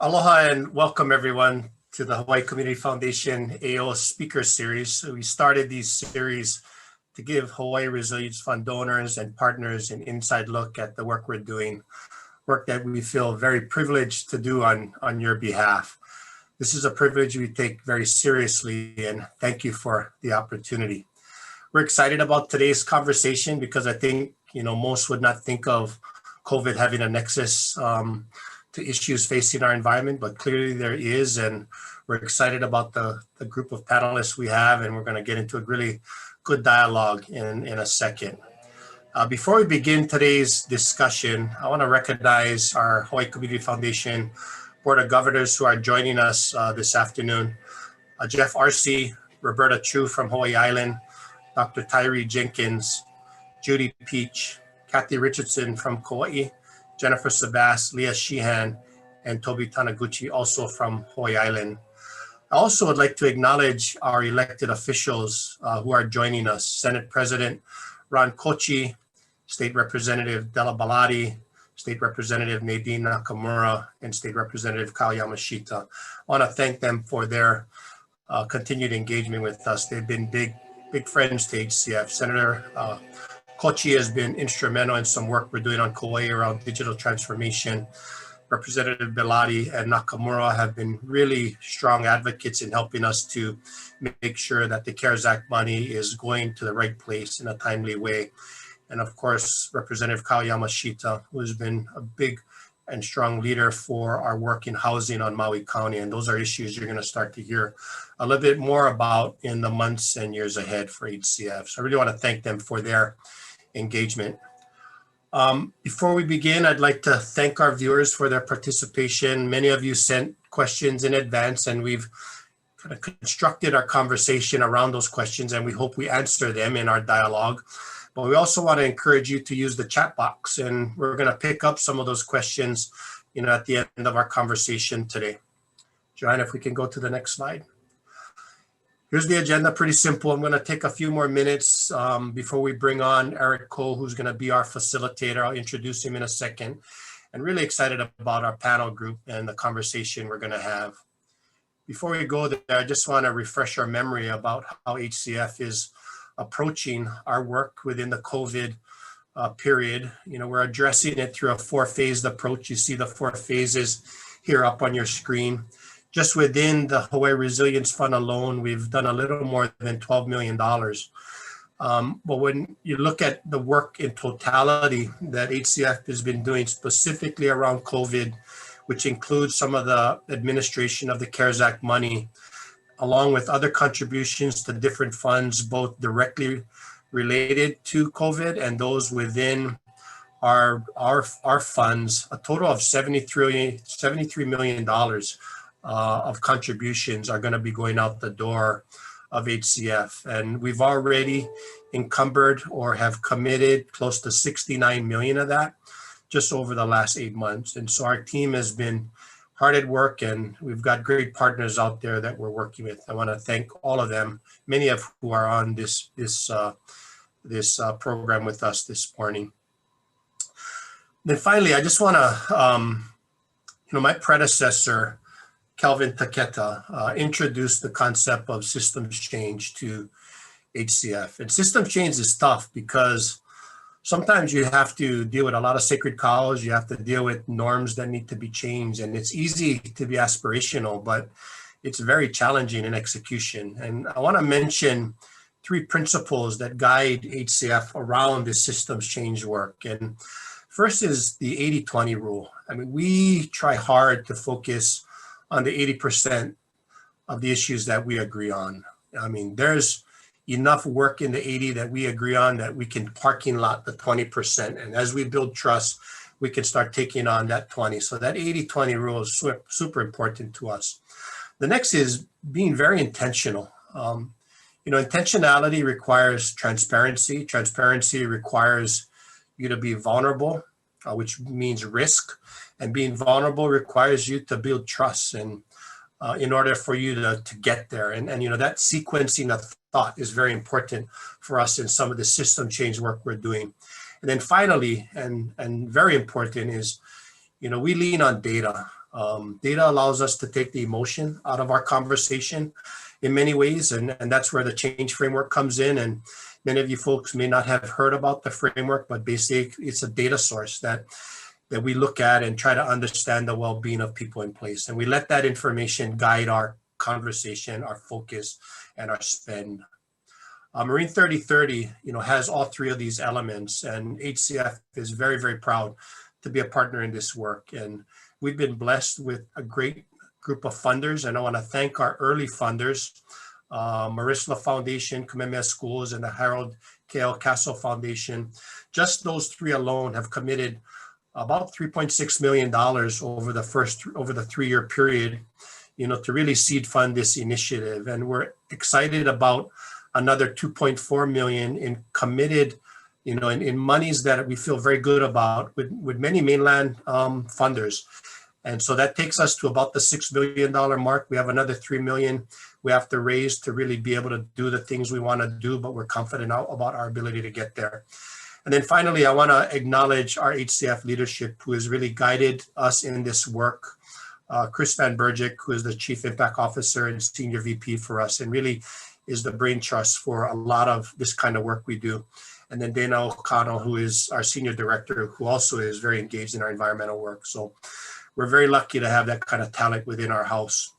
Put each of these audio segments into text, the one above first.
Aloha and welcome everyone to the Hawaii Community Foundation AO Speaker Series. So we started these series to give Hawaii Resilience Fund donors and partners an inside look at the work we're doing, work that we feel very privileged to do on your behalf. This is a privilege we take very seriously, and thank you for the opportunity. We're excited about today's conversation because I think, most would not think of COVID having a nexus to issues facing our environment, but clearly there is, and we're excited about the group of panelists we have, and we're going to get into a really good dialogue in a second. Before we begin today's discussion, I want to recognize our Hawaii Community Foundation Board of Governors who are joining us this afternoon. Jeff Arce, Roberta Chu from Hawaii Island, Dr. Tyree Jenkins, Judy Peach, Kathy Richardson from Kauai, Jennifer Sabas, Leah Sheehan, and Toby Taniguchi, also from Hawaii Island. I also would like to acknowledge our elected officials who are joining us. Senate President Ron Kochi, State Representative Della Baladi, State Representative Nadine Nakamura, and State Representative Kyle Yamashita. I want to thank them for their continued engagement with us. They've been big friends to HCF. Senator Kochi has been instrumental in some work we're doing on Kauai around digital transformation. Representative Belati and Nakamura have been really strong advocates in helping us to make sure that the CARES Act money is going to the right place in a timely way. And of course, Representative Kyle Yamashita, who has been a big and strong leader for our work in housing on Maui County. And those are issues you're going to start to hear a little bit more about in the months and years ahead for HCF. So I really want to thank them for their engagement. Before we begin, I'd like to thank our viewers for their participation. Many of you sent questions in advance, and we've kind of constructed our conversation around those questions, and we hope we answer them in our dialogue. But we also want to encourage you to use the chat box, and we're going to pick up some of those questions, at the end of our conversation today. Joanne, if we can go to the next slide. Here's the agenda, pretty simple. I'm going to take a few more minutes before we bring on Eric Cole, who's going to be our facilitator. I'll introduce him in a second. And really excited about our panel group and the conversation we're going to have. Before we go there, I just want to refresh our memory about how HCF is approaching our work within the COVID period. We're addressing it through a four-phased approach. You see the four phases here up on your screen. Just within the Hawaii Resilience Fund alone, we've done a little more than $12 million. But when you look at the work in totality that HCF has been doing specifically around COVID, which includes some of the administration of the CARES Act money, along with other contributions to different funds, both directly related to COVID and those within our funds, a total of $73 million of contributions are going to be going out the door of HCF. And we've already encumbered or have committed close to 69 million of that just over the last 8 months. And so our team has been hard at work, and we've got great partners out there that we're working with. I want to thank all of them, many of who are on this program with us this morning. Then finally, I just want to, my predecessor, Kelvin Taketa, introduced the concept of systems change to HCF. And systems change is tough because sometimes you have to deal with a lot of sacred cows. You have to deal with norms that need to be changed. And it's easy to be aspirational, but it's very challenging in execution. And I want to mention 3 principles that guide HCF around this systems change work. And first is the 80-20 rule. I mean, we try hard to focus on the 80% of the issues that we agree on. I mean, there's enough work in the 80 that we agree on that we can parking lot the 20%. And as we build trust, we can start taking on that 20. So that 80-20 rule is super important to us. The next is being very intentional. Intentionality requires transparency. Transparency requires you to be vulnerable, which means risk. And being vulnerable requires you to build trust, and in order for you to get there. And that sequencing of thought is very important for us in some of the system change work we're doing. And then finally, and very important is, we lean on data. Data allows us to take the emotion out of our conversation in many ways, and that's where the change framework comes in. And many of you folks may not have heard about the framework, but basically it's a data source that we look at and try to understand the well-being of people in place. And we let that information guide our conversation, our focus, and our spend. Marine 3030, has all three of these elements, and HCF is very, very proud to be a partner in this work. And we've been blessed with a great group of funders, and I want to thank our early funders, Marisla Foundation, Kamehameha Schools, and the Harold K.L. Castle Foundation. Just those three alone have committed about $3.6 million over the 3-year period, to really seed fund this initiative. And we're excited about another 2.4 million in committed, in monies that we feel very good about with many mainland funders. And so that takes us to about the $6 billion mark. We have another 3 million we have to raise to really be able to do the things we want to do, but we're confident about our ability to get there. And then finally, I want to acknowledge our HCF leadership, who has really guided us in this work. Chris Van Bergic, who is the Chief Impact Officer and Senior VP for us, and really is the brain trust for a lot of this kind of work we do. And then Dana O'Connell, who is our Senior Director, who also is very engaged in our environmental work. So we're very lucky to have that kind of talent within our house.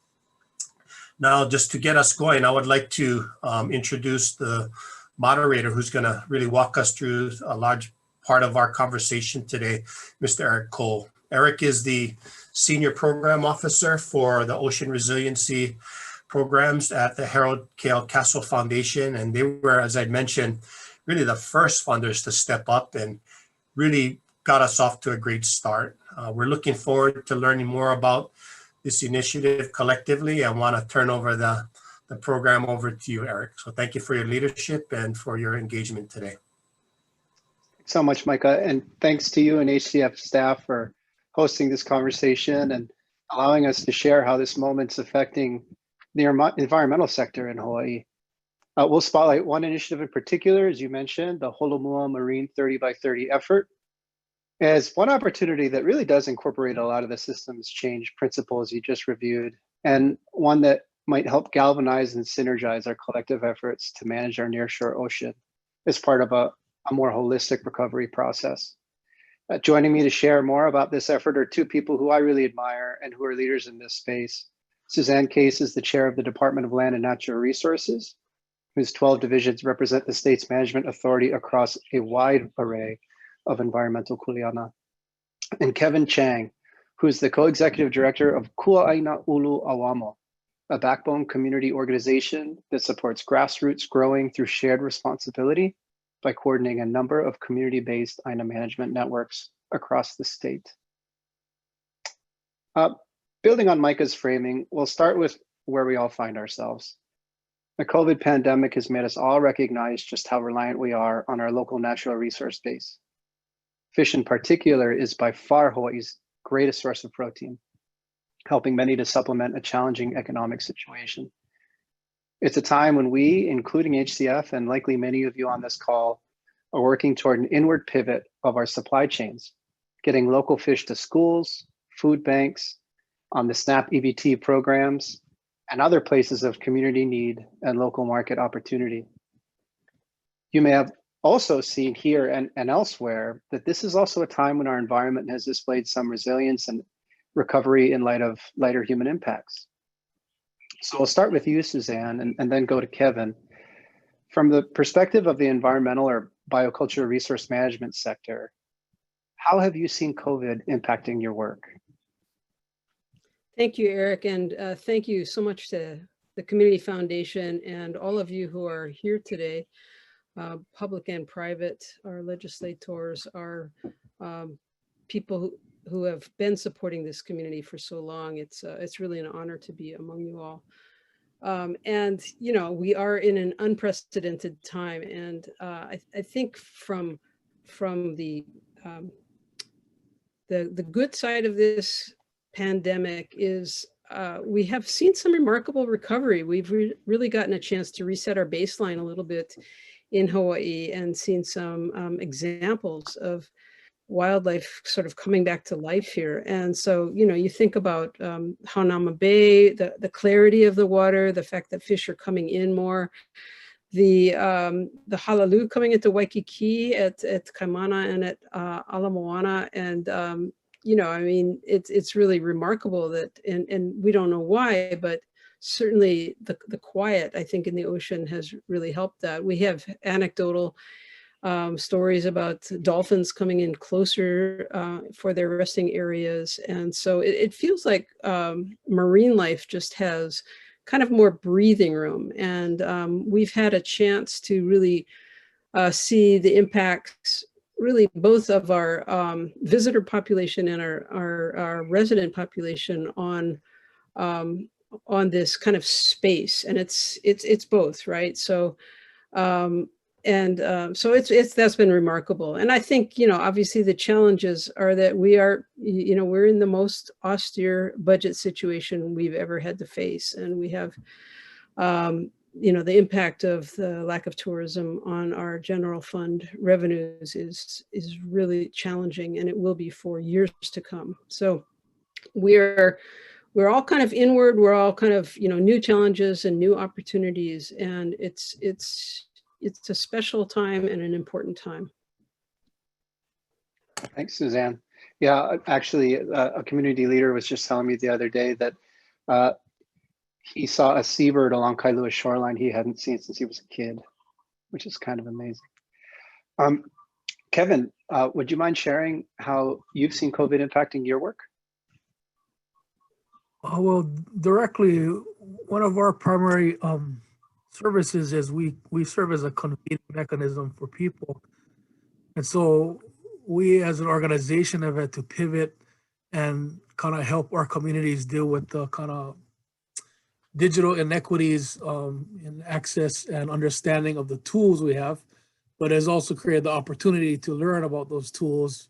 Now, just to get us going, I would like to introduce the moderator who's going to really walk us through a large part of our conversation today, Mr. Eric Cole. Eric is the Senior Program Officer for the Ocean Resiliency programs at the Harold K.L. Castle Foundation. And they were, as I mentioned, really the first funders to step up and really got us off to a great start. We're looking forward to learning more about this initiative collectively. I want to turn over the program over to you, Eric. So thank you for your leadership and for your engagement today. Thanks so much, Micah. And thanks to you and HCF staff for hosting this conversation and allowing us to share how this moment's affecting the environmental sector in Hawaii. We'll spotlight one initiative in particular, as you mentioned, the Holomua Marine 30 by 30 effort, as one opportunity that really does incorporate a lot of the systems change principles you just reviewed, and one that might help galvanize and synergize our collective efforts to manage our nearshore ocean as part of a more holistic recovery process. Joining me to share more about this effort are two people who I really admire and who are leaders in this space. Suzanne Case is the chair of the Department of Land and Natural Resources, whose 12 divisions represent the state's management authority across a wide array of environmental kuleana. And Kevin Chang, who is the co-executive director of Kuaʻāina Ulu ʻAuamo, a backbone community organization that supports grassroots growing through shared responsibility by coordinating a number of community-based Aina management networks across the state. Building on Micah's framing, we'll start with where we all find ourselves. The COVID pandemic has made us all recognize just how reliant we are on our local natural resource base. Fish in particular is by far Hawaii's greatest source of protein, helping many to supplement a challenging economic situation. It's a time when we, including HCF and likely many of you on this call, are working toward an inward pivot of our supply chains, getting local fish to schools, food banks, on the SNAP EBT programs, and other places of community need and local market opportunity. You may have also seen here and elsewhere that this is also a time when our environment has displayed some resilience and recovery in light of lighter human impacts. So I'll start with you, Suzanne, and then go to Kevin. From the perspective of the environmental or biocultural resource management sector, how have you seen COVID impacting your work? Thank you, Eric, and thank you so much to the Community Foundation and all of you who are here today, public and private, our legislators, our people who have been supporting this community for so long. It's really an honor to be among you all. And you know, we are in an unprecedented time, and I think from the good side of this pandemic is we have seen some remarkable recovery. We've really gotten a chance to reset our baseline a little bit in Hawaii and seen some examples of wildlife sort of coming back to life here. And so, you know, you think about Hanauma Bay, the clarity of the water, the fact that fish are coming in more, the halalu coming into Waikiki at Kaimana and at Ala Moana. And, you know, I mean, it's really remarkable that, and we don't know why, but certainly the quiet, I think, in the ocean has really helped that. We have anecdotal stories about dolphins coming in closer for their resting areas. And so it feels like marine life just has kind of more breathing room. And we've had a chance to really see the impacts, really both of our visitor population and our resident population on this kind of space. And it's both, right? So so that's been remarkable. And I think, you know, obviously the challenges are that we are, you know, we're in the most austere budget situation we've ever had to face. And we have, you know, the impact of the lack of tourism on our general fund revenues is really challenging, and it will be for years to come. So we're all kind of inward, we're all kind of, you know, new challenges and new opportunities. And it's a special time and an important time. Thanks, Suzanne. Yeah, actually, a community leader was just telling me the other day that he saw a seabird along Kailua shoreline he hadn't seen since he was a kid, which is kind of amazing. Kevin, would you mind sharing how you've seen COVID impacting your work? Well, directly, one of our primary services is we serve as a convening mechanism for people. And so we as an organization have had to pivot and kind of help our communities deal with the kind of digital inequities in access and understanding of the tools we have, but has also created the opportunity to learn about those tools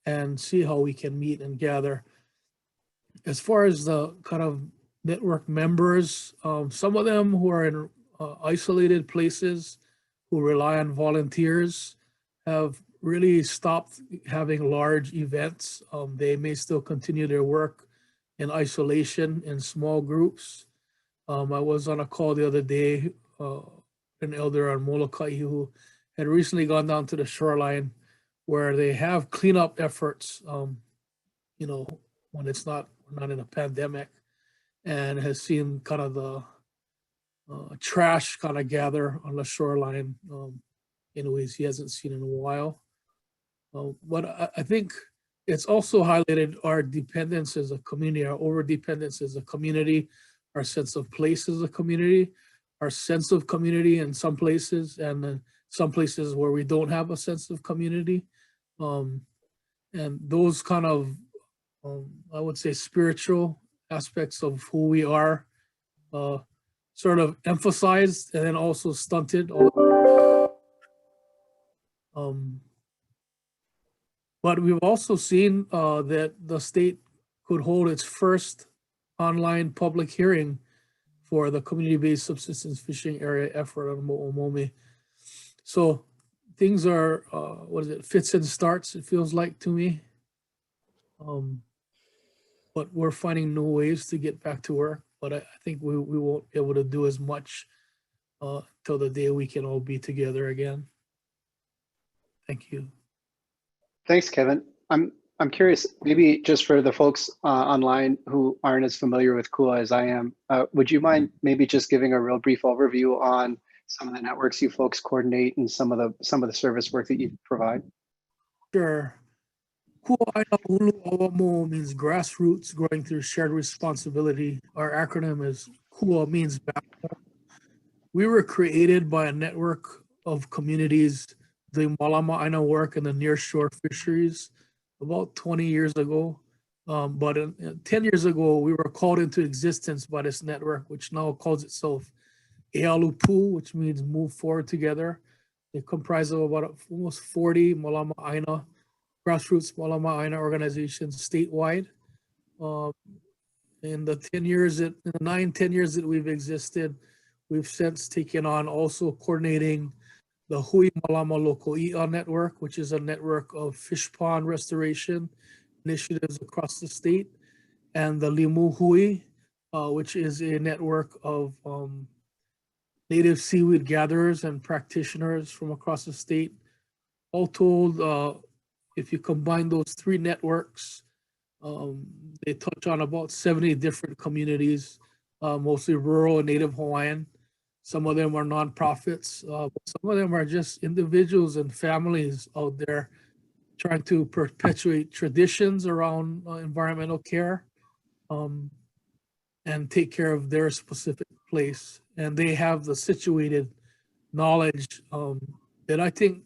and see how we can meet and gather. As far as the kind of network members, some of them who are in isolated places, who rely on volunteers, have really stopped having large events. They may still continue their work in isolation in small groups. I was on a call the other day, an elder on Molokai who had recently gone down to the shoreline where they have cleanup efforts, you know, when we're not in a pandemic, and has seen kind of the trash kind of gather on the shoreline in ways he hasn't seen in a while. But I think it's also highlighted our dependence as a community, our over-dependence as a community, our sense of place as a community, our sense of community in some places, and then some places where we don't have a sense of community. And those kind of, I would say, spiritual aspects of who we are, sort of emphasized and then also stunted. But we've also seen that the state could hold its first online public hearing for the community-based subsistence fishing area effort on Mo'omomi. So things are, fits and starts, it feels like to me. But we're finding new ways to get back to work. But I think we won't be able to do as much till the day we can all be together again. Thank you. Thanks, Kevin. I'm curious, maybe just for the folks online who aren't as familiar with KUA as I am, would you mind maybe just giving a real brief overview on some of the networks you folks coordinate and some of the service work that you provide? Sure. Kuaʻāina Ulu ʻAuamo means grassroots growing through shared responsibility. Our acronym is KUA, means backbone. We were created by a network of communities doing Mālama work in the nearshore fisheries about 20 years ago. But 10 years ago, we were called into existence by this network, which now calls itself ʻEalupu, which means move forward together. It comprises of about almost 40 Mālama grassroots Mālama organizations statewide. In the 10 years, in the 9-10 years that we've existed, we've since taken on also coordinating the Hui Malama Loko'i'a network, which is a network of fish pond restoration initiatives across the state, and the Limu Hui, which is a network of native seaweed gatherers and practitioners from across the state. All told, if you combine those three networks, they touch on about 70 different communities, mostly rural and native Hawaiian. Some of them are nonprofits, but some of them are just individuals and families out there trying to perpetuate traditions around environmental care and take care of their specific place. And they have the situated knowledge that I think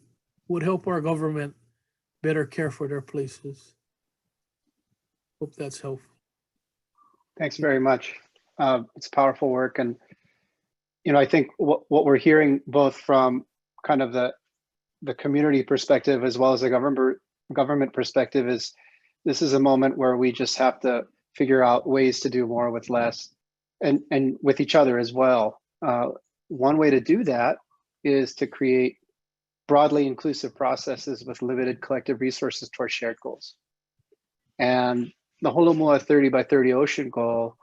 would help our government better care for their places. Hope that's helpful. Thanks very much. It's powerful work. And, you know, I think what we're hearing both from kind of the community perspective as well as the government perspective is this is a moment where we just have to figure out ways to do more with less and with each other as well. One way to do that is to create broadly inclusive processes with limited collective resources towards shared goals. And the Holomua 30 by 30 ocean goal,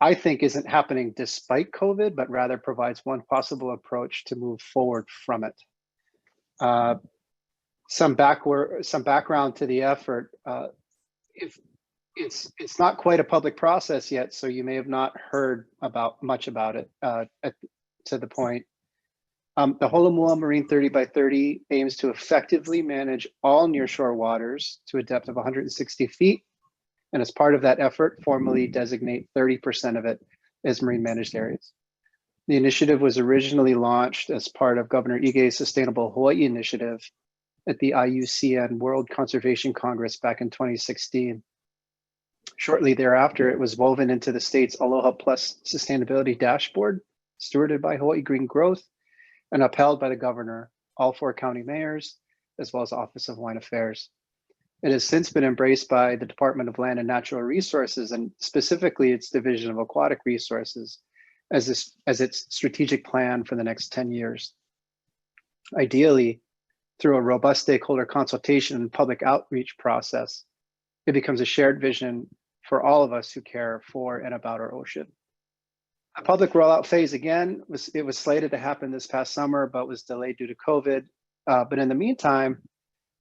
I think, isn't happening despite COVID, but rather provides one possible approach to move forward from it. Some background to the effort. If it's not quite a public process yet, so you may have not heard much about it to the point. The Holomua Marine 30 by 30 aims to effectively manage all nearshore waters to a depth of 160 feet. And as part of that effort, formally designate 30% of it as marine managed areas. The initiative was originally launched as part of Governor Ige's Sustainable Hawaii Initiative at the IUCN World Conservation Congress back in 2016. Shortly thereafter, it was woven into the state's Aloha Plus Sustainability Dashboard, stewarded by Hawaii Green Growth, and upheld by the governor, all 4 county mayors, as well as the Office of Hawaiian Affairs. It has since been embraced by the Department of Land and Natural Resources, and specifically its Division of Aquatic Resources, as its strategic plan for the next 10 years. Ideally, through a robust stakeholder consultation and public outreach process, it becomes a shared vision for all of us who care for and about our ocean. A public rollout phase, again, was slated to happen this past summer, but was delayed due to COVID. But in the meantime,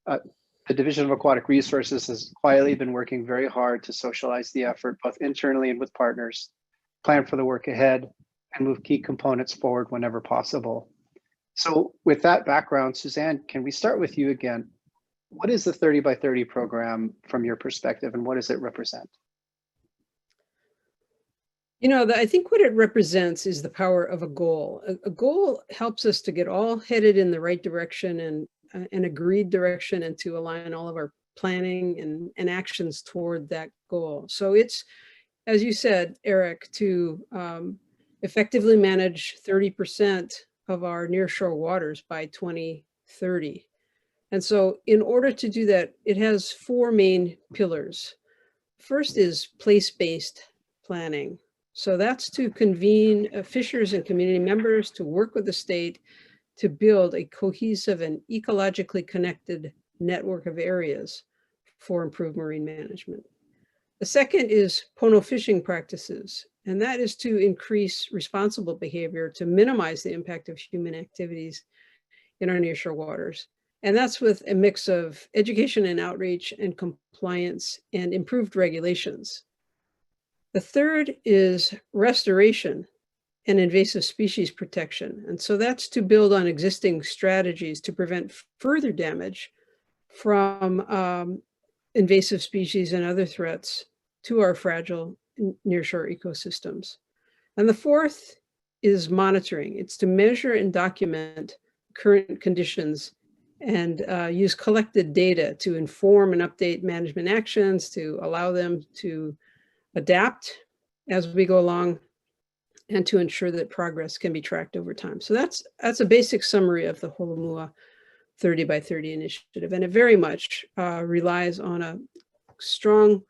the Division of Aquatic Resources has quietly been working very hard to socialize the effort, both internally and with partners, plan for the work ahead, and move key components forward whenever possible. So with that background, Suzanne, can we start with you again? What is the 30 by 30 program from your perspective, and what does it represent? You know, I think what it represents is the power of a goal. A goal helps us to get all headed in the right direction and an agreed direction, and to align all of our planning and actions toward that goal. So it's, as you said, Eric, to effectively manage 30% of our nearshore waters by 2030. And so in order to do that, it has 4 main pillars. First is place-based planning. So that's to convene fishers and community members to work with the state to build a cohesive and ecologically connected network of areas for improved marine management. The second is pono fishing practices, and that is to increase responsible behavior to minimize the impact of human activities in our nearshore waters. And that's with a mix of education and outreach and compliance and improved regulations. The third is restoration and invasive species protection. And so that's to build on existing strategies to prevent further damage from invasive species and other threats to our fragile nearshore ecosystems. And the fourth is monitoring. It's to measure and document current conditions and use collected data to inform and update management actions, to allow them to adapt as we go along, and to ensure that progress can be tracked over time. So that's a basic summary of the Holomua 30 by 30 initiative. And it very much relies on a strong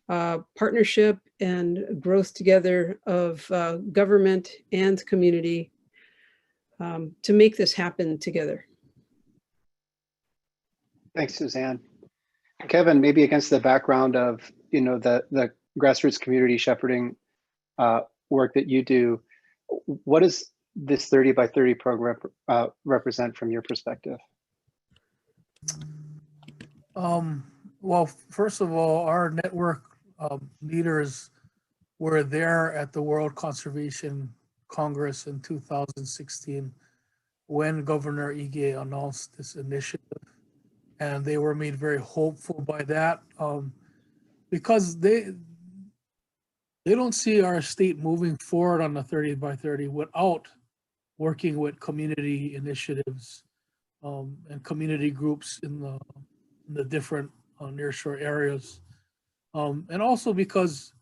partnership and growth together of government and community to make this happen together. Thanks, Suzanne. Kevin, maybe against the background of the grassroots community shepherding work that you do, what does this 30 by 30 program represent from your perspective? Well, first of all, our network leaders were there at the World Conservation Congress in 2016 when Governor Ige announced this initiative, and they were made very hopeful by that because they don't see our state moving forward on the 30 by 30 without working with community initiatives and community groups in the different nearshore areas. And also because,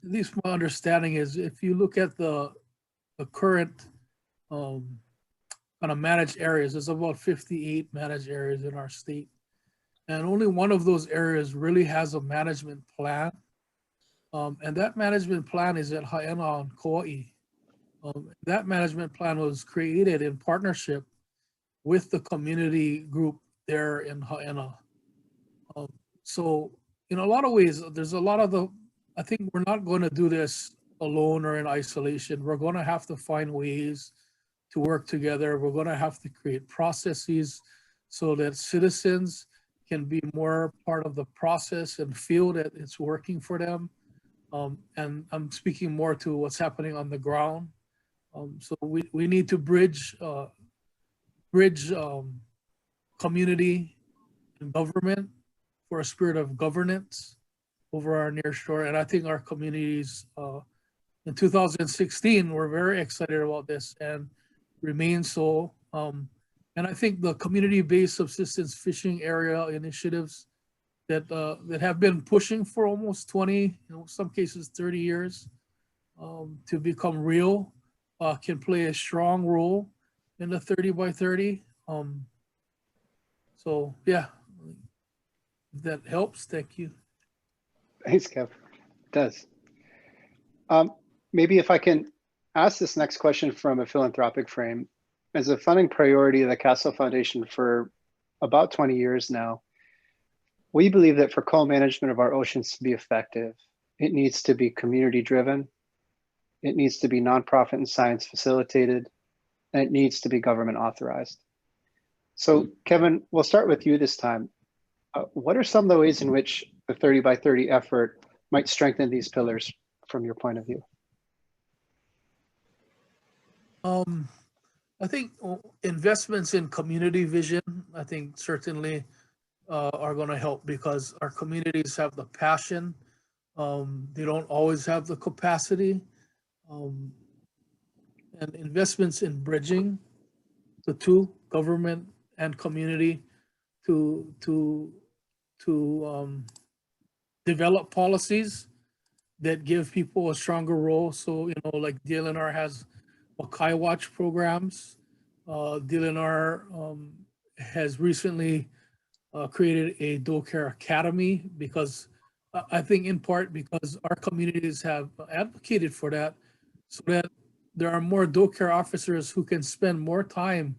at least my understanding is, if you look at the current kind of managed areas, there's about 58 managed areas in our state. And only one of those areas really has a management plan. And that management plan is at Haena on Kauai. That management plan was created in partnership with the community group there in Haena. So in a lot of ways, there's a lot of I think we're not going to do this alone or in isolation. We're going to have to find ways to work together. We're going to have to create processes so that citizens can be more part of the process and feel that it's working for them. And I'm speaking more to what's happening on the ground. So we need to bridge community and government for a spirit of governance over our nearshore. And I think our communities in 2016 were very excited about this and remain so. And I think the community-based subsistence fishing area initiatives that have been pushing for almost 20, some cases 30 years to become real can play a strong role in the 30 by 30. So yeah, if that helps, thank you. Thanks, Kev. It does. Maybe if I can ask this next question from a philanthropic frame. As a funding priority of the Castle Foundation for about 20 years now, we believe that for co-management of our oceans to be effective, it needs to be community driven, it needs to be nonprofit and science facilitated, and it needs to be government authorized. So Kevin, we'll start with you this time. What are some of the ways in which the 30 by 30 effort might strengthen these pillars from your point of view? I think investments in community vision, I think certainly are going to help because our communities have the passion. They don't always have the capacity. And investments in bridging the two, government and community, to develop policies that give people a stronger role. So, like DLNR has Wakai Watch programs. DLNR has recently created a doe care academy because I think in part because our communities have advocated for that so that there are more doe care officers who can spend more time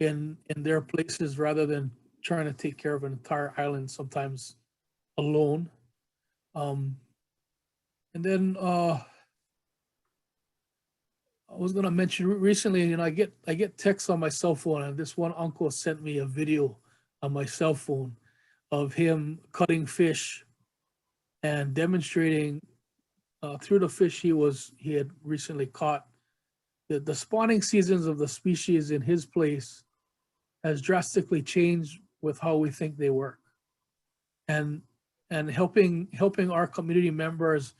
in their places rather than trying to take care of an entire island sometimes alone. And then I was going to mention recently, I get texts on my cell phone, and this one uncle sent me a video on my cell phone of him cutting fish and demonstrating through the fish he had recently caught that the spawning seasons of the species in his place has drastically changed with how we think they work, and helping our community members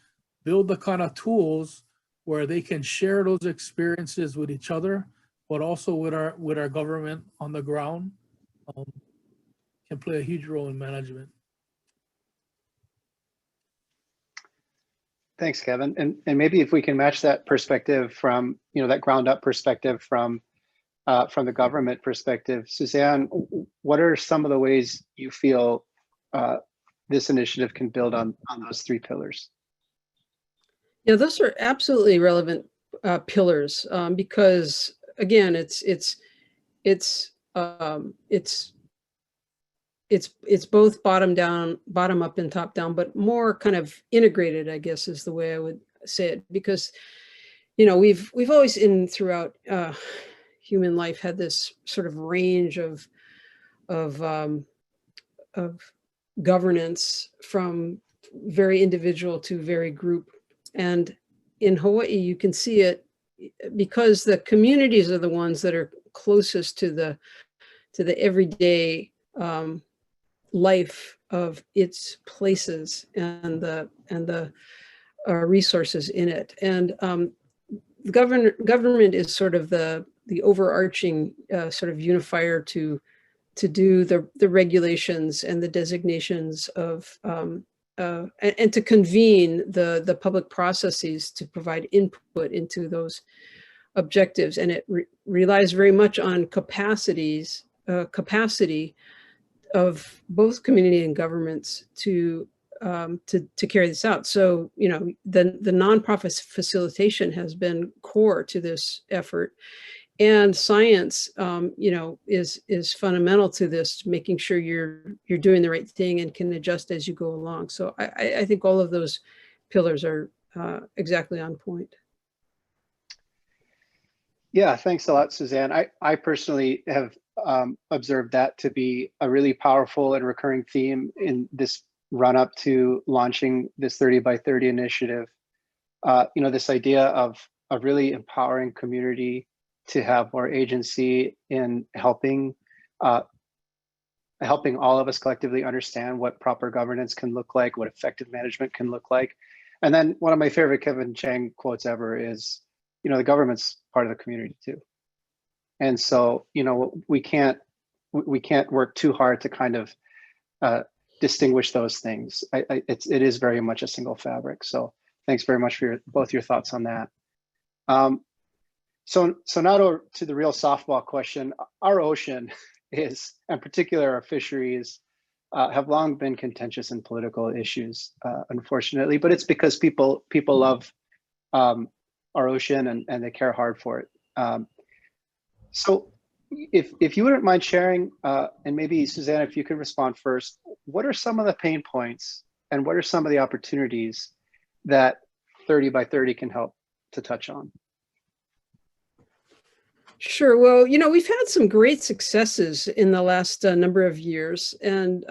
build the kind of tools where they can share those experiences with each other, but also with our government on the ground, can play a huge role in management. Thanks, Kevin. And maybe if we can match that perspective from, that ground up perspective from the government perspective, Suzanne, what are some of the ways you feel this initiative can build on those three pillars? Yeah, those are absolutely relevant pillars because again, it's both bottom up and top down, but more kind of integrated, I guess, is the way I would say it, because, you know, we've always throughout human life had this sort of range of governance from very individual to very group. And in Hawaii, you can see it because the communities are the ones that are closest to the everyday life of its places and the resources in it. And the government is sort of the overarching sort of unifier to do the regulations and the designations of and to convene the public processes to provide input into those objectives. And it relies very much on capacity of both community and governments to carry this out. So, you know, the nonprofit facilitation has been core to this effort, and science, you know, is fundamental to this, making sure you're doing the right thing and can adjust as you go along. So I think all of those pillars are exactly on point. Yeah, thanks a lot, Suzanne. I personally have observed that to be a really powerful and recurring theme in this run up to launching this 30 by 30 initiative. You know, this idea of really empowering community to have more agency in helping all of us collectively understand what proper governance can look like, what effective management can look like. And then one of my favorite Kevin Chang quotes ever is, you know, the government's part of the community too. And so, you know, we can't work too hard to kind of distinguish those things. It is very much a single fabric. So thanks very much for both your thoughts on that. So now to the real softball question. Our ocean is, in particular our fisheries, have long been contentious and political issues, unfortunately, but it's because people love our ocean and they care hard for it. So if you wouldn't mind sharing, and maybe Suzanne, if you could respond first, what are some of the pain points and what are some of the opportunities that 30 by 30 can help to touch on? Sure. Well, you know, we've had some great successes in the last number of years, and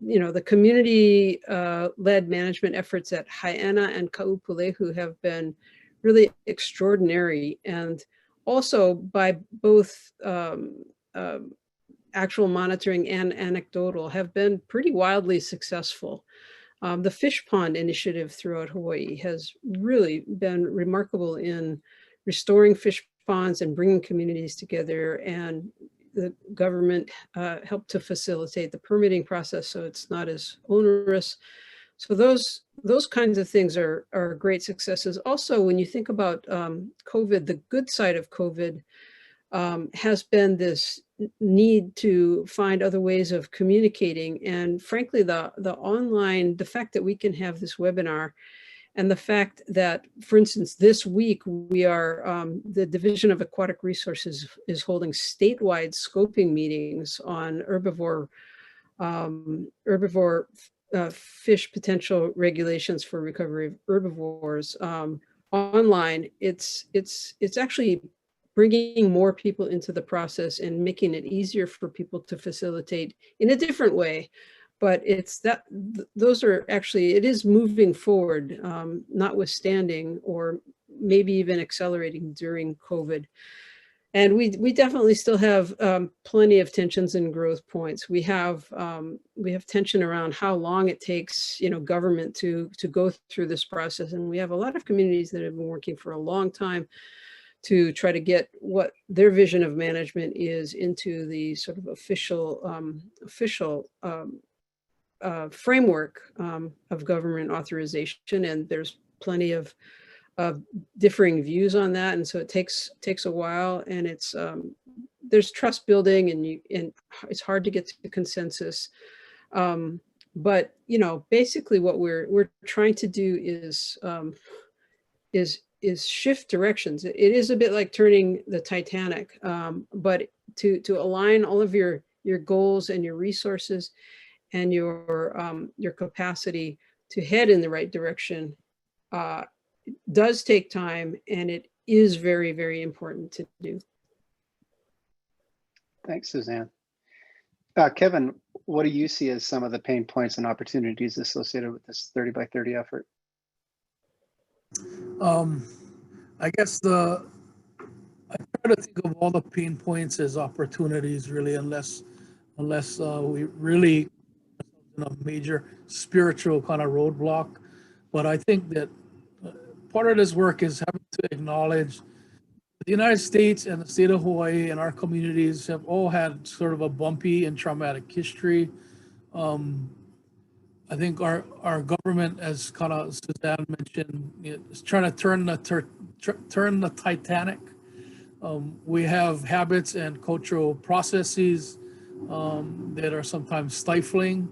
you know, the community led management efforts at Haiana and Ka'upulehu have been really extraordinary, and also by both actual monitoring and anecdotal have been pretty wildly successful. The Fish Pond Initiative throughout Hawaii has really been remarkable in restoring fish ponds and bringing communities together, and the government helped to facilitate the permitting process so it's not as onerous. So those kinds of things are great successes. Also, when you think about COVID, the good side of COVID has been this need to find other ways of communicating. And frankly, the fact that we can have this webinar, and the fact that, for instance, this week we are, the Division of Aquatic Resources is holding statewide scoping meetings on herbivore fish potential regulations for recovery of herbivores online. It's actually bringing more people into the process and making it easier for people to facilitate in a different way. But it's that those are actually, it is moving forward, notwithstanding, or maybe even accelerating during COVID. And we definitely still have plenty of tensions and growth points. We have tension around how long it takes, you know, government to go through this process. And we have a lot of communities that have been working for a long time to try to get what their vision of management is into the sort of official framework of government authorization, and there's plenty of differing views on that, and so it takes a while, and it's there's trust building, and it's hard to get to consensus. But you know, basically, what we're trying to do is shift directions. It is a bit like turning the Titanic, but to align all of your goals and your resources and your capacity to head in the right direction does take time, and it is very, very important to do. Thanks, Suzanne. Kevin, what do you see as some of the pain points and opportunities associated with this 30 by 30 effort? I guess I try to think of all the pain points as opportunities, really, unless we really in a major spiritual kind of roadblock. But I think that part of this work is having to acknowledge the United States and the state of Hawaii and our communities have all had sort of a bumpy and traumatic history. I think our government, as kind of Suzanne mentioned, is trying to turn the Titanic. We have habits and cultural processes that are sometimes stifling,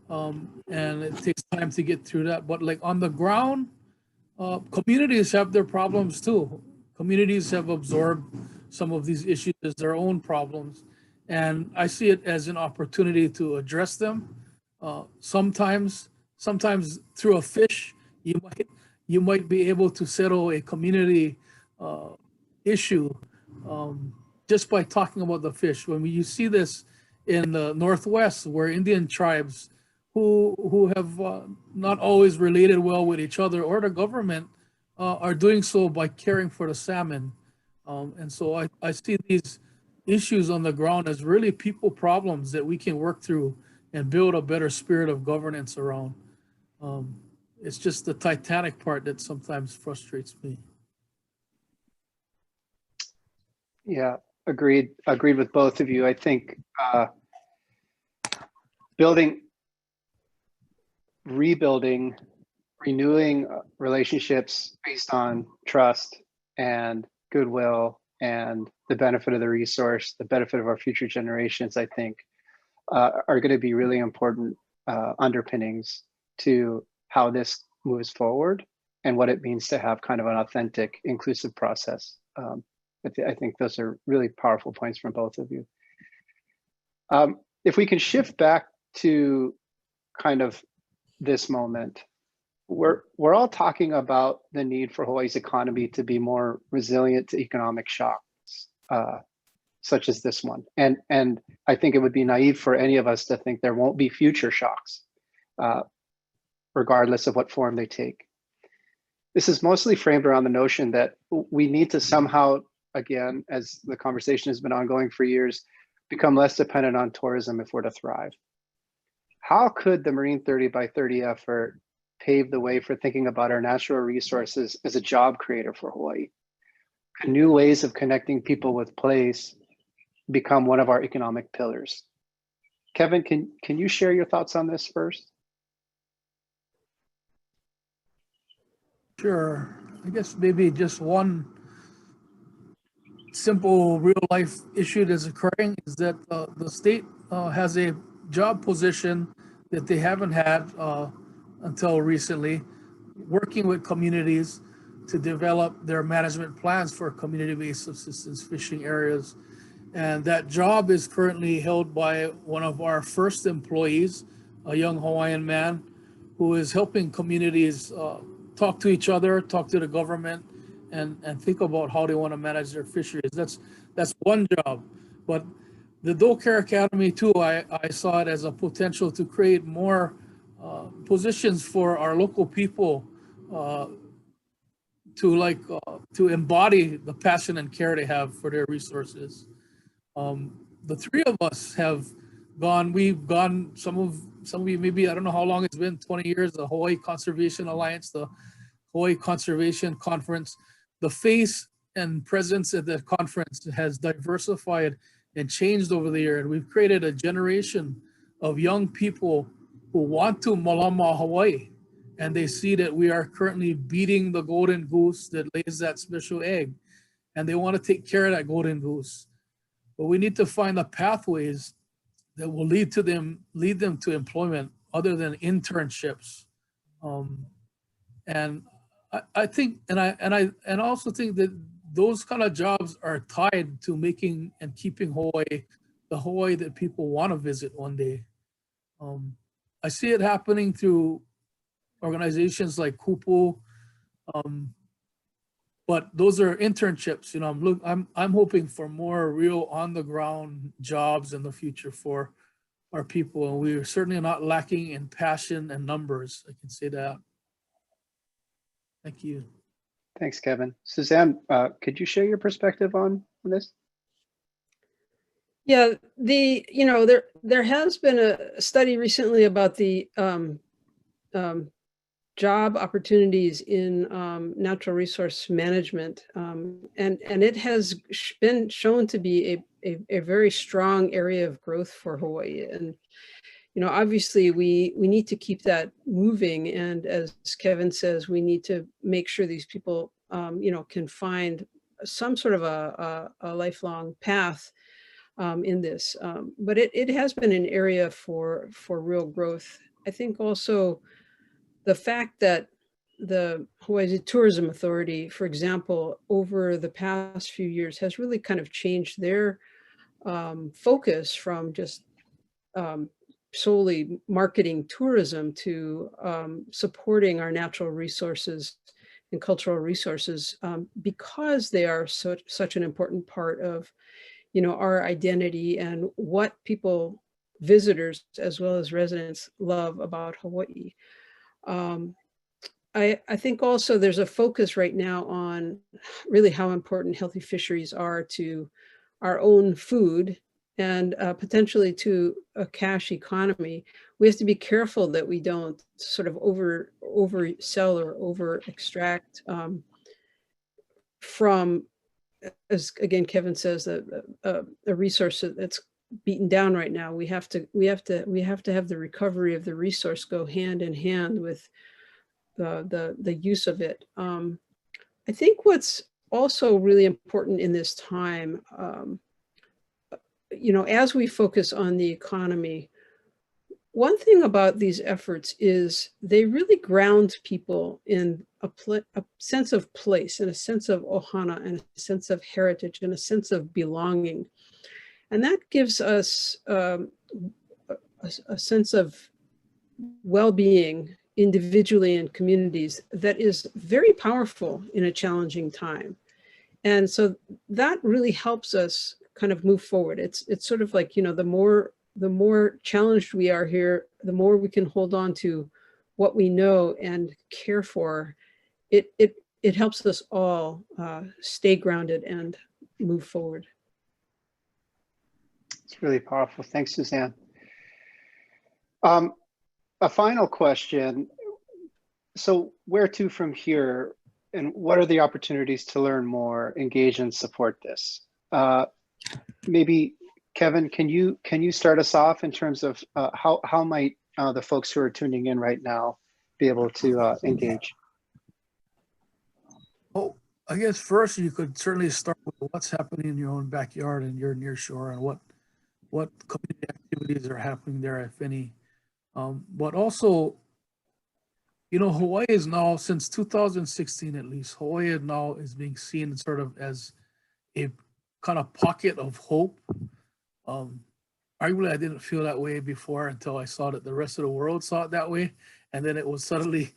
and it takes time to get through that. But like on the ground, communities have their problems too. Communities have absorbed some of these issues as their own problems, and I see it as an opportunity to address them. Sometimes through a fish, you might be able to settle a community issue just by talking about the fish. When you see this in the Northwest, where Indian tribes who have not always related well with each other or the government are doing so by caring for the salmon. And so I see these issues on the ground as really people problems that we can work through and build a better spirit of governance around. It's just the Titanic part that sometimes frustrates me. Yeah, agreed with both of you. I think rebuilding, renewing relationships based on trust and goodwill and the benefit of the resource, the benefit of our future generations, I think, are going to be really important underpinnings to how this moves forward and what it means to have kind of an authentic, inclusive process. I think those are really powerful points from both of you. If we can shift back to kind of this moment, we're all talking about the need for Hawaii's economy to be more resilient to economic shocks, such as this one. And I think it would be naive for any of us to think there won't be future shocks, regardless of what form they take. This is mostly framed around the notion that we need to somehow, again, as the conversation has been ongoing for years, become less dependent on tourism if we're to thrive. How could the Marine 30 by 30 effort pave the way for thinking about our natural resources as a job creator for Hawaii? Could new ways of connecting people with place become one of our economic pillars? Kevin, can you share your thoughts on this first? Sure. I guess maybe just one simple real life issue that's occurring is that the state has a job position that they haven't had until recently, working with communities to develop their management plans for community-based subsistence fishing areas. And that job is currently held by one of our first employees, a young Hawaiian man who is helping communities talk to each other, talk to the government, and think about how they want to manage their fisheries. That's one job. But the Docare Academy too, I saw it as a potential to create more positions for our local people to embody the passion and care they have for their resources. The three of us have gone, some of you maybe, I don't know how long it's been, 20 years, the Hawaii Conservation Alliance, the Hawaii Conservation Conference. The face and presence at the conference has diversified and changed over the year. And we've created a generation of young people who want to malama Hawaii. And they see that we are currently beating the golden goose that lays that special egg. And they want to take care of that golden goose. But we need to find the pathways that will lead them to employment other than internships. And I think, and I also think that those kind of jobs are tied to making and keeping Hawaii the Hawaii that people want to visit one day. I see it happening through organizations like Kupu, but those are internships. You know, I'm hoping for more real on the ground jobs in the future for our people, and we are certainly not lacking in passion and numbers. I can say that. Thank you. Thanks, Kevin. Suzanne, could you share your perspective on this? Yeah, there has been a study recently about the job opportunities in natural resource management, and it has been shown to be a very strong area of growth for Hawaii. And obviously we need to keep that moving, and as Kevin says, we need to make sure these people can find some sort of a lifelong path in this, but it has been an area for real growth. I think also the fact that the Hawaii Tourism Authority, for example, over the past few years has really kind of changed their focus from just solely marketing tourism to supporting our natural resources and cultural resources, because they are such an important part of our identity and what people, visitors as well as residents, love about Hawaii. I think also there's a focus right now on really how important healthy fisheries are to our own food and potentially to a cash economy. We have to be careful that we don't sort of oversell or over extract from, as again Kevin says, a resource that's beaten down right now. We have to have the recovery of the resource go hand in hand with the use of it. I think what's also really important in this time, as we focus on the economy, one thing about these efforts is they really ground people in a sense of place, and a sense of ohana, and a sense of heritage, and a sense of belonging. And that gives us a sense of well-being individually and communities that is very powerful in a challenging time. And so that really helps us kind of move forward. It's sort of like, the more challenged we are here, the more we can hold on to what we know and care for. It helps us all stay grounded and move forward. It's really powerful. Thanks, Suzanne. A final question. So where to from here, and what are the opportunities to learn more, engage, and support this? Maybe Kevin, can you start us off in terms of how might the folks who are tuning in right now be able to engage? Well, I guess first you could certainly start with what's happening in your own backyard and your near shore, and what community activities are happening there, if any. But also, Hawaii is now, since 2016 at least, Hawaii now is being seen sort of as a kind of pocket of hope. Arguably, I didn't feel that way before until I saw that the rest of the world saw it that way. And then I was suddenly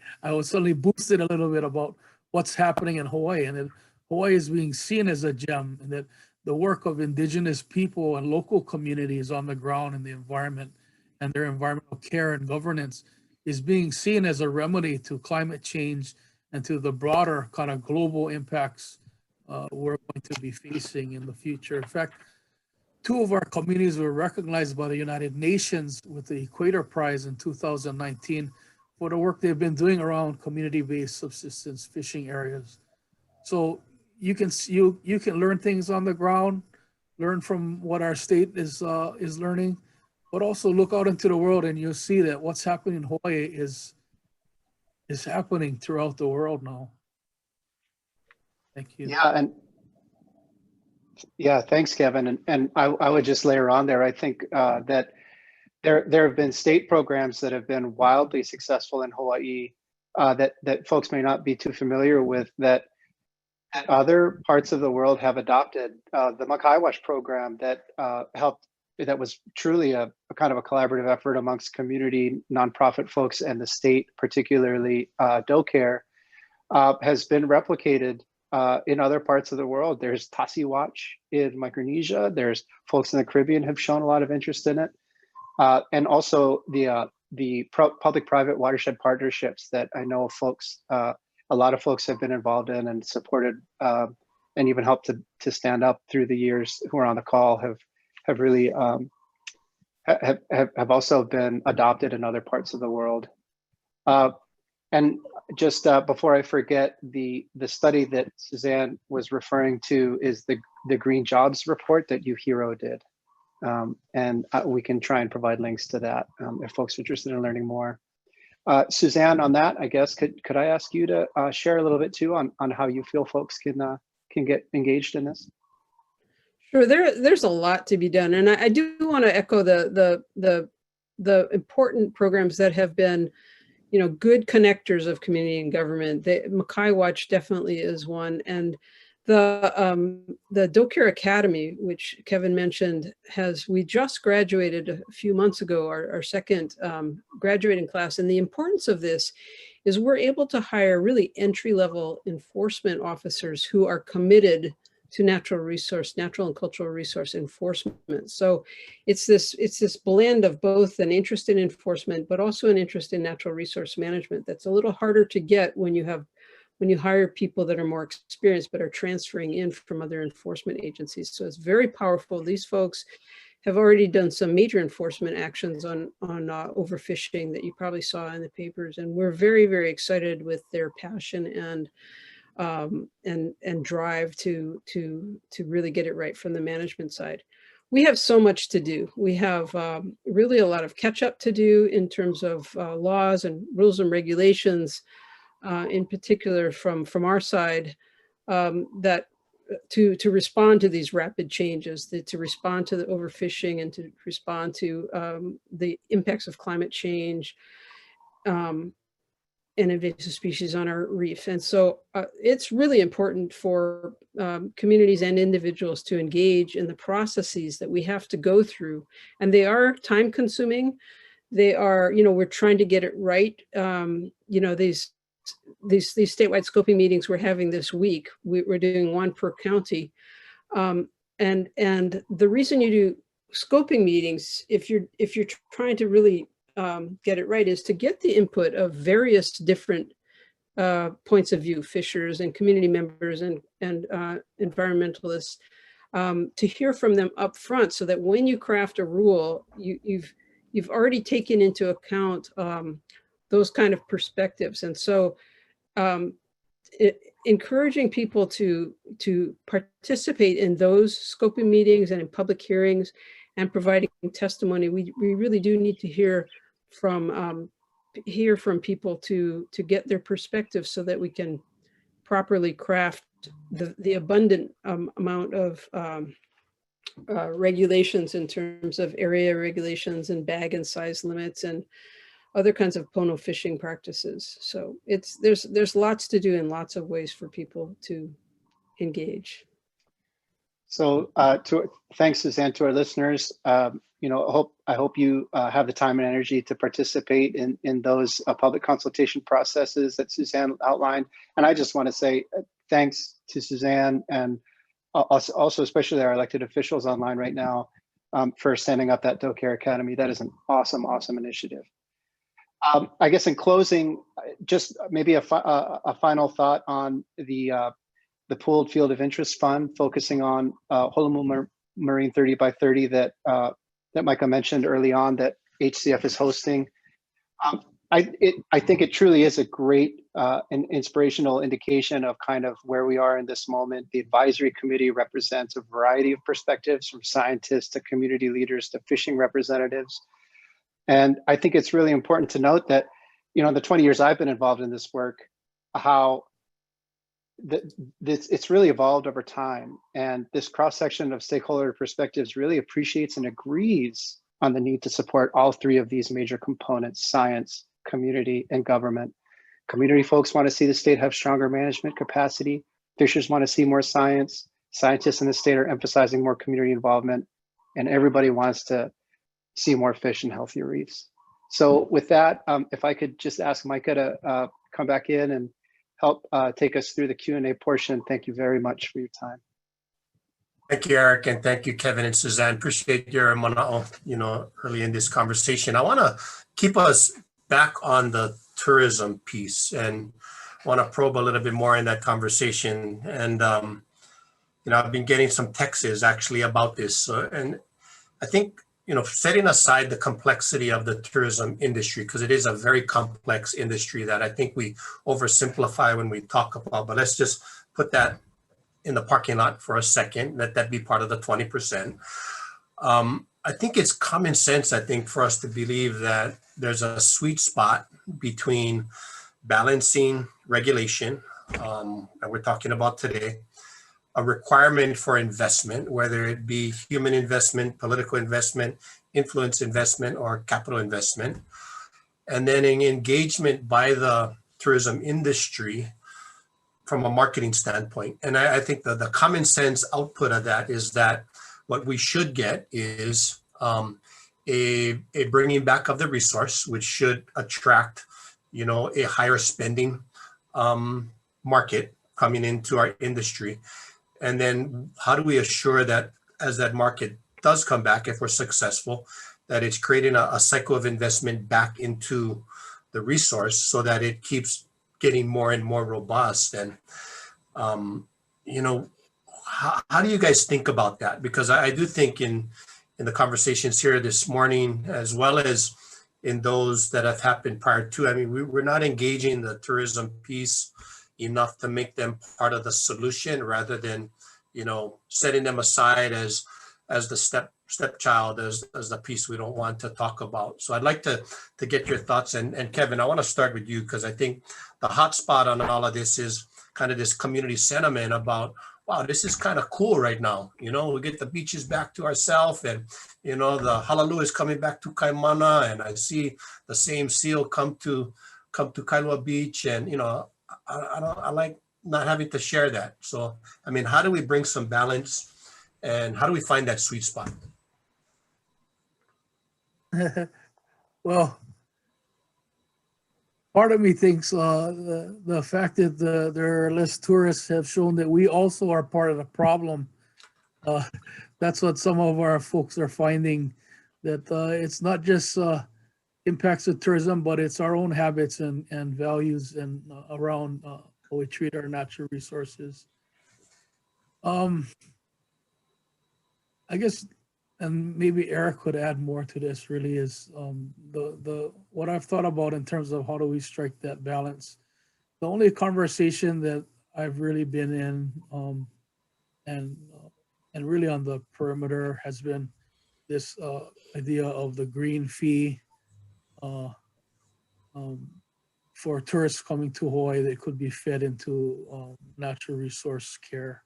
boosted a little bit about what's happening in Hawaii, and that Hawaii is being seen as a gem, and that the work of indigenous people and local communities on the ground in the environment and their environmental care and governance is being seen as a remedy to climate change and to the broader kind of global impacts we're going to be facing in the future. In fact, 2 of our communities were recognized by the United Nations with the Equator Prize in 2019 for the work they've been doing around community-based subsistence fishing areas. So you can learn things on the ground, learn from what our state is learning, but also look out into the world, and you'll see that what's happening in Hawaii is happening throughout the world now. Thank you. Yeah, thanks, Kevin. And I would just layer on there. I think that there have been state programs that have been wildly successful in Hawaii that folks may not be too familiar with, that other parts of the world have adopted the Makaiwash program that that was truly a kind of a collaborative effort amongst community nonprofit folks and the state, particularly DoCare, has been replicated in other parts of the world. There's Tasi Watch in Micronesia. There's folks in the Caribbean have shown a lot of interest in it. And also the public-private watershed partnerships that I know folks, a lot of folks have been involved in and supported and even helped to stand up through the years, who are on the call have really have also been adopted in other parts of the world. And just before I forget, the study that Suzanne was referring to is the Green Jobs report that UHERO did. And we can try and provide links to that if folks are interested in learning more. Suzanne, on that, I guess, could I ask you to share a little bit too on how you feel folks can get engaged in this? Sure, there's a lot to be done, and I do want to echo the important programs that have been, good connectors of community and government. Makaiwash definitely is one, and the DoCare Academy, which Kevin mentioned, we just graduated a few months ago, our second graduating class, and the importance of this is we're able to hire really entry-level enforcement officers who are committed to natural and cultural resource enforcement. So it's this blend of both an interest in enforcement, but also an interest in natural resource management that's a little harder to get when you hire people that are more experienced but are transferring in from other enforcement agencies. So it's very powerful. These folks have already done some major enforcement actions on overfishing that you probably saw in the papers, and we're very, very excited with their passion and drive to really get it right from the management side. We have so much to do. We have really a lot of catch up to do in terms of laws and rules and regulations, in particular from our side, that to respond to these rapid changes, to respond to the overfishing and to respond to the impacts of climate change, and invasive species on our reef. And so it's really important for communities and individuals to engage in the processes that we have to go through. And they are time consuming. They are, we're trying to get it right. These statewide scoping meetings we're having this week, we're doing one per county. And the reason you do scoping meetings, if you're trying to really get it right, is to get the input of various different points of view, fishers and community members and environmentalists, to hear from them up front, so that when you craft a rule, you've already taken into account those kind of perspectives. And so encouraging people to participate in those scoping meetings and in public hearings and providing testimony, we really do need to hear from people to get their perspective, so that we can properly craft the abundant amount of regulations in terms of area regulations and bag and size limits and other kinds of pono fishing practices. So there's lots to do in lots of ways for people to engage. So thanks, Suzanne, to our listeners. I hope you have the time and energy to participate in those public consultation processes that Suzanne outlined. And I just want to say thanks to Suzanne, and also especially our elected officials online right now, for standing up that DoCare Academy. That is an awesome initiative. I guess in closing, just maybe a final thought on the Pooled Field of Interest Fund, focusing on Holomu Marine 30 by 30 that Micah mentioned early on, that HCF is hosting. I think it truly is a great and inspirational indication of kind of where we are in this moment. The advisory committee represents a variety of perspectives, from scientists to community leaders to fishing representatives. And I think it's really important to note that, in the 20 years I've been involved in this work, how it's really evolved over time. And this cross-section of stakeholder perspectives really appreciates and agrees on the need to support all three of these major components: science, community, and government. Community folks want to see the state have stronger management capacity. Fishers want to see more science. Scientists in the state are emphasizing more community involvement, and everybody wants to see more fish and healthier reefs. So with that, if I could just ask Micah to come back in and help take us through the Q&A portion. Thank you very much for your time. Thank you, Eric, and thank you, Kevin and Suzanne. Appreciate your mana'o, early in this conversation. I want to keep us back on the tourism piece and want to probe a little bit more in that conversation. And, I've been getting some texts actually about this. And I think, setting aside the complexity of the tourism industry, because it is a very complex industry that I think we oversimplify when we talk about, but let's just put that in the parking lot for a second, let that be part of the 20%. I think it's common sense, for us to believe that there's a sweet spot between balancing regulation, that we're talking about today, a requirement for investment, whether it be human investment, political investment, influence investment, or capital investment, and then an engagement by the tourism industry from a marketing standpoint. And I think that the common sense output of that is that what we should get is a bringing back of the resource, which should attract, a higher spending market coming into our industry. And then how do we assure that as that market does come back, if we're successful, that it's creating a cycle of investment back into the resource so that it keeps getting more and more robust. And, how do you guys think about that? Because I do think in the conversations here this morning, as well as in those that have happened prior to, we're not engaging the tourism piece enough to make them part of the solution rather than, setting them aside as the stepchild, as the piece we don't want to talk about. So I'd like to get your thoughts. And Kevin, I want to start with you, because I think the hot spot on all of this is kind of this community sentiment about, wow, this is kind of cool right now. We get the beaches back to ourselves, and, the halalua is coming back to Kaimana, and I see the same seal come to Kailua Beach. And, I like not having to share that. So, how do we bring some balance, and how do we find that sweet spot? Well, part of me thinks the fact that there are less tourists have shown that we also are part of the problem. That's what some of our folks are finding, that it's not just impacts of tourism, but it's our own habits and values and around how we treat our natural resources. I guess, and maybe Eric could add more to this, really is what I've thought about in terms of how do we strike that balance. The only conversation that I've really been in and really on the perimeter has been this idea of the green fee for tourists coming to Hawaii that could be fed into natural resource care.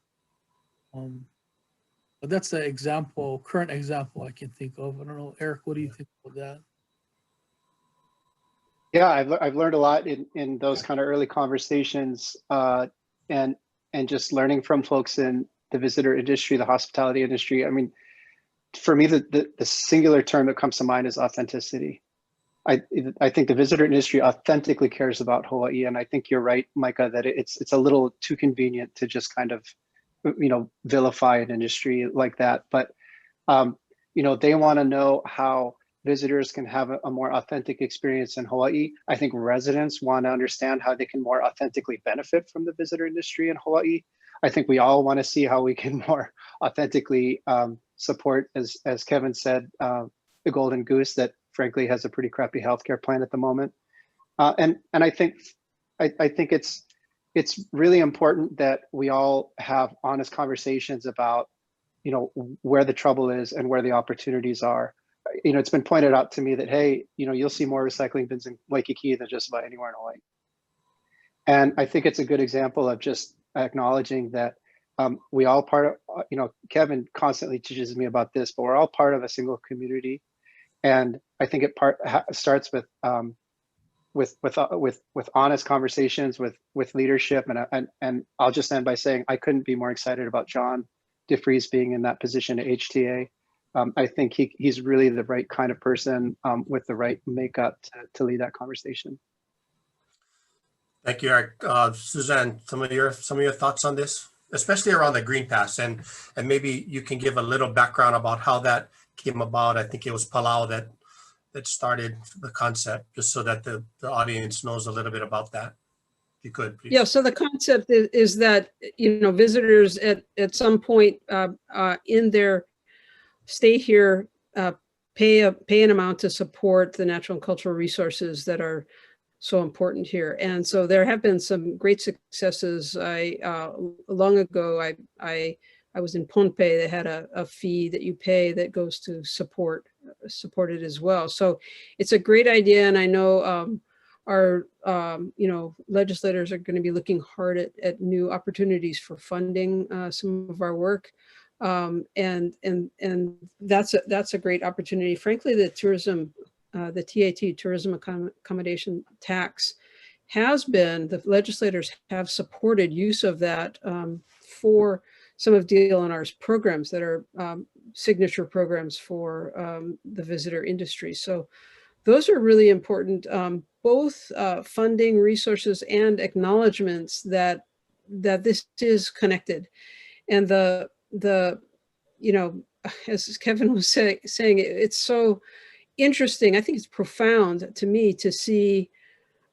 But that's the current example I can think of. I don't know, Eric, what do you think about that? Yeah, I've learned a lot in those kind of early conversations, and just learning from folks in the visitor industry, the hospitality industry. For me, the singular term that comes to mind is authenticity. I think the visitor industry authentically cares about Hawaii, and I think you're right, Micah, that it's a little too convenient to just kind of vilify an industry like that. But they want to know how visitors can have a more authentic experience in Hawaii. I think residents want to understand how they can more authentically benefit from the visitor industry in Hawaii. I think we all want to see how we can more authentically support, as Kevin said, the golden goose that frankly has a pretty crappy healthcare plan at the moment. And I think it's really important that we all have honest conversations about, where the trouble is and where the opportunities are. It's been pointed out to me that, hey, you'll see more recycling bins in Waikiki than just about anywhere in Hawaii. And I think it's a good example of just acknowledging that we all part of, Kevin constantly teaches me about this, but we're all part of a single community. And I think it starts with with honest conversations with leadership, and I'll just end by saying I couldn't be more excited about John DeFries being in that position at HTA. I think he's really the right kind of person with the right makeup to lead that conversation. Thank you, Eric. Suzanne, some of your thoughts on this, especially around the Green Pass, and maybe you can give a little background about how that came about. I think it was Palau that started the concept, just so that the audience knows a little bit about that. If you could, please. Yeah, so the concept is that, visitors at some point in their stay here pay an amount to support the natural and cultural resources that are so important here. And so there have been some great successes. Long ago, I was in Pohnpei. They had a fee that you pay that goes to support it as well. So it's a great idea, and I know our legislators are going to be looking hard at new opportunities for funding some of our work, and that's a great opportunity. Frankly, the tourism, the TAT, tourism accommodation tax, the legislators have supported use of that for some of DLNR's programs that are signature programs for the visitor industry. So those are really important, both funding resources and acknowledgements that this is connected. And as Kevin was saying, it's so interesting. I think it's profound to me to see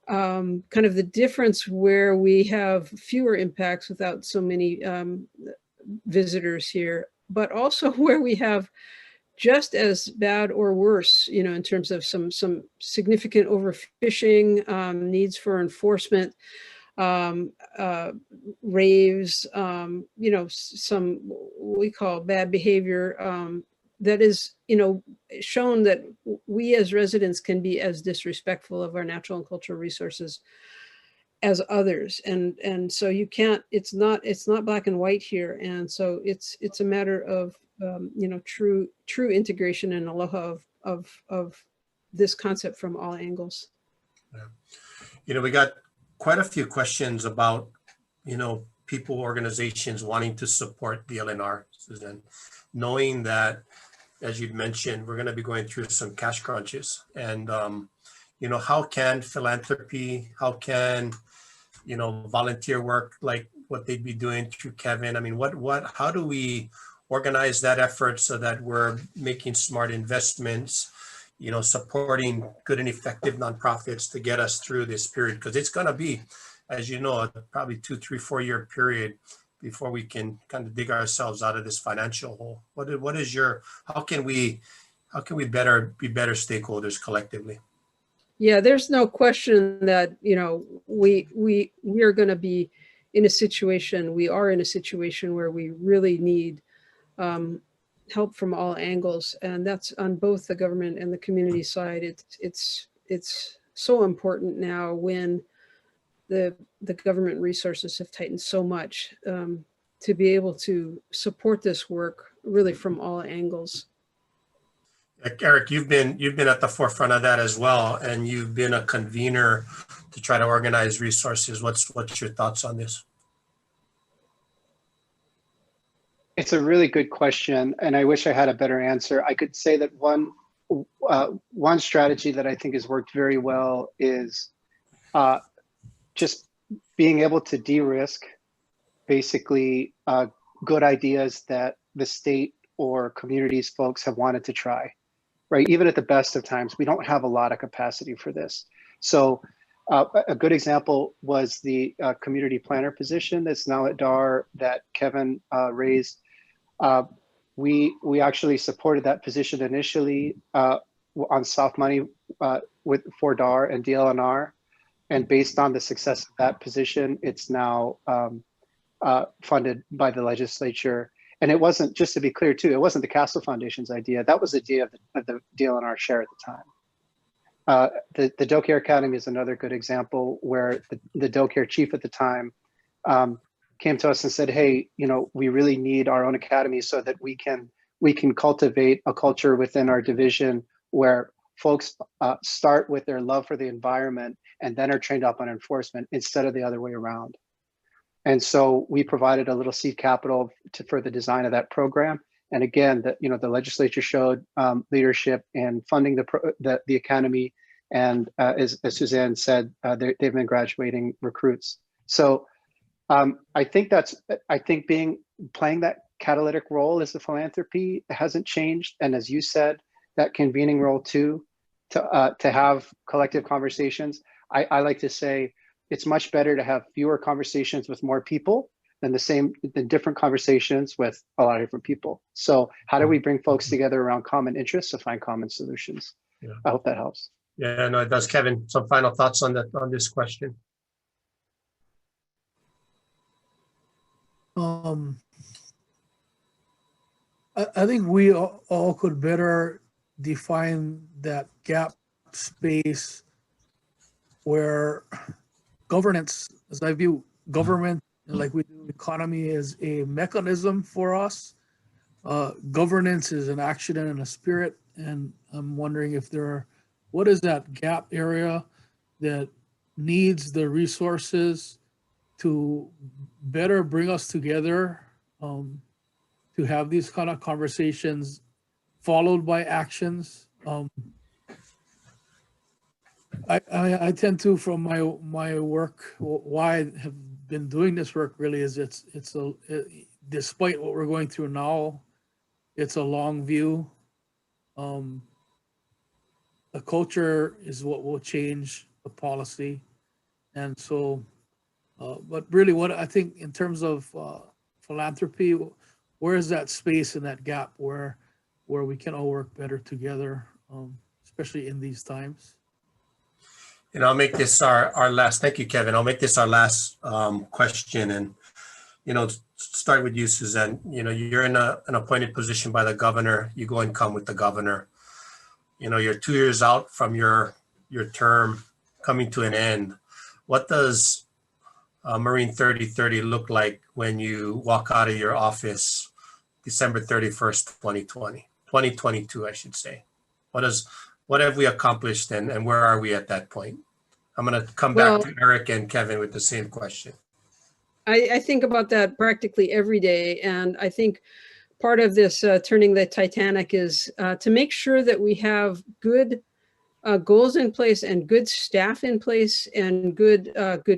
kind of the difference where we have fewer impacts without so many visitors here, but also where we have just as bad or worse, in terms of some significant overfishing, needs for enforcement, raves, some what we call bad behavior that is, shown that we as residents can be as disrespectful of our natural and cultural resources as others, and so you can't. It's not black and white here, and so it's a matter of true integration and aloha of this concept from all angles. Yeah. We got quite a few questions about people, organizations wanting to support the LNR, Suzanne, knowing that, as you'd mentioned, we're going to be going through some cash crunches, and how can philanthropy, how can volunteer work like what they'd be doing through Kevin? I mean, how do we organize that effort so that we're making smart investments, supporting good and effective nonprofits to get us through this period? Because it's going to be, as you know, probably 2, 3, 4 year period before we can kind of dig ourselves out of this financial hole. How can we be better stakeholders collectively? Yeah, there's no question that, we are going to be in a situation, we are in a situation where we really need help from all angles. And that's on both the government and the community side. It's so important now when the government resources have tightened so much, to be able to support this work really from all angles. Eric, you've been at the forefront of that as well, and you've been a convener to try to organize resources. What's your thoughts on this? It's a really good question, and I wish I had a better answer. I could say that one strategy that I think has worked very well is just being able to de-risk basically good ideas that the state or communities folks have wanted to try, right? Even at the best of times, we don't have a lot of capacity for this. So a good example was the community planner position that's now at DAR that Kevin raised. We actually supported that position initially on soft money for DAR and DLNR. And based on the success of that position, it's now funded by the legislature. And it wasn't, just to be clear too, it wasn't the Castle Foundation's idea. That was the idea of the DLNR share at the time. The Doe Care Academy is another good example where the Doe Care chief at the time came to us and said, hey, we really need our own academy so that we can cultivate a culture within our division where folks start with their love for the environment and then are trained up on enforcement instead of the other way around. And so we provided a little seed capital for the design of that program. And again, the legislature showed leadership in funding the academy. And as Suzanne said, they've been graduating recruits. So I think playing that catalytic role as the philanthropy hasn't changed. And as you said, that convening role too, to have collective conversations. I like to say it's much better to have fewer conversations with more people than different conversations with a lot of different people. So how do we bring folks together around common interests to find common solutions? Yeah. I hope that helps. Yeah, no, it does. Kevin, some final thoughts on this question? I think we all could better define that gap space where governance, as I view government, like we do economy, is a mechanism for us. Governance is an action and a spirit. And I'm wondering what is that gap area that needs the resources to better bring us together, to have these kind of conversations followed by actions. I tend to, from my work, why I have been doing this work really is despite what we're going through now, it's a long view. The culture is what will change the policy. And so, but really what I think in terms of philanthropy, where is that space and that gap where we can all work better together, especially in these times? And I'll make this our last, thank you, Kevin. I'll make this our last question, and, start with you, Suzanne. You're in an appointed position by the governor. You go and come with the governor. You're 2 years out from your term coming to an end. What does Marine 3030 look like when you walk out of your office December 31st, 2022, I should say? What have we accomplished, and where are we at that point? I'm going to come back to Eric and Kevin with the same question. I think about that practically every day. And I think part of this turning the Titanic is to make sure that we have good goals in place and good staff in place and good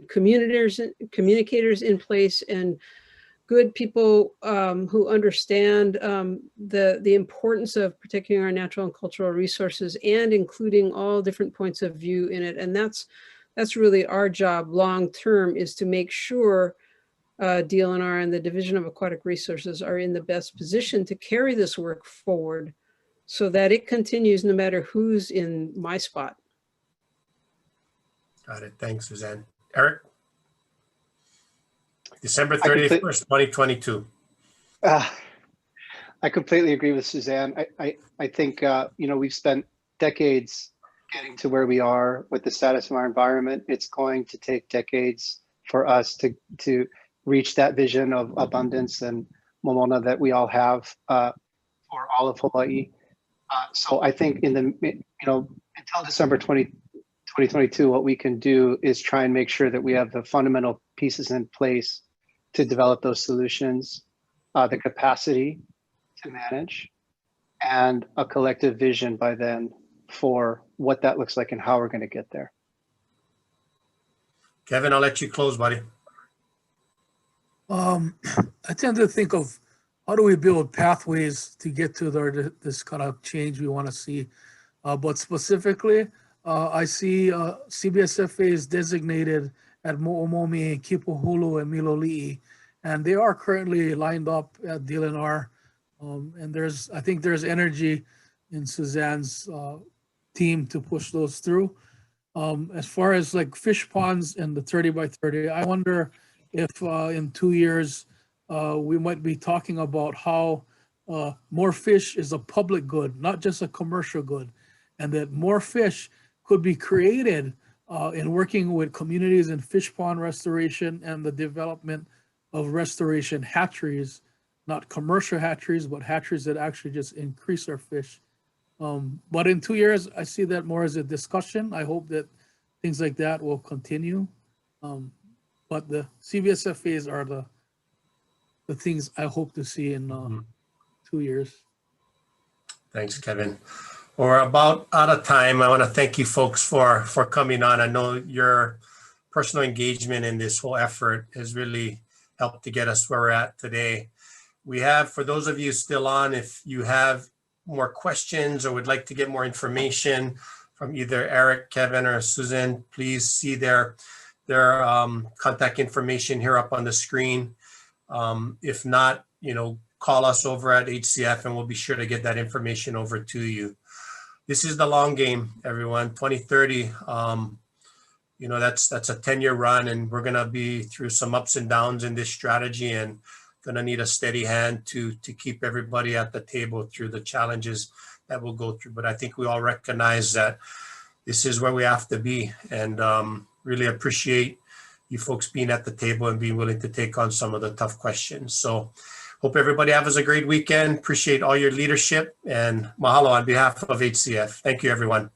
communicators in place and good people who understand the importance of protecting our natural and cultural resources and including all different points of view in it. And that's really our job long term, is to make sure DLNR and the Division of Aquatic Resources are in the best position to carry this work forward so that it continues no matter who's in my spot. Got it. Thanks, Suzanne. Eric? December 31st, 2022. I completely agree with Suzanne. I think, we've spent decades getting to where we are with the status of our environment. It's going to take decades for us to reach that vision of abundance and momona that we all have for all of Hawaii. So I think until December 2022, what we can do is try and make sure that we have the fundamental pieces in place to develop those solutions, the capacity to manage, and a collective vision by then for what that looks like and how we're going to get there. Kevin, I'll let you close, buddy. I tend to think of how do we build pathways to get to this kind of change we want to see. But specifically, I see CBSFA is designated at Mo'omomi, Kipahulu, and Miloli'i, and they are currently lined up at DLNR. And I think there's energy in Suzanne's team to push those through. As far as like fish ponds and the 30 by 30, I wonder if in 2 years we might be talking about how more fish is a public good, not just a commercial good, and that more fish could be created in working with communities in fish pond restoration and the development of restoration hatcheries, not commercial hatcheries, but hatcheries that actually just increase our fish But in 2 years, I see that more as a discussion. I hope that things like that will continue. But the CVSFAs are the things I hope to see in 2 years. Thanks, Kevin. We're about out of time. I want to thank you folks for coming on. I know your personal engagement in this whole effort has really helped to get us where we're at today. We have, for those of you still on, if you have more questions or would like to get more information from either Eric, Kevin, or Suzanne, please see their contact information here up on the screen. If not, call us over at HCF and we'll be sure to get that information over to you. This is the long game, everyone. 2030, that's a 10-year run, and we're gonna be through some ups and downs in this strategy, and gonna need a steady hand to keep everybody at the table through the challenges that we'll go through. But I think we all recognize that this is where we have to be, and really appreciate you folks being at the table and being willing to take on some of the tough questions. So hope everybody has a great weekend. Appreciate all your leadership, and mahalo on behalf of HCF. Thank you, everyone.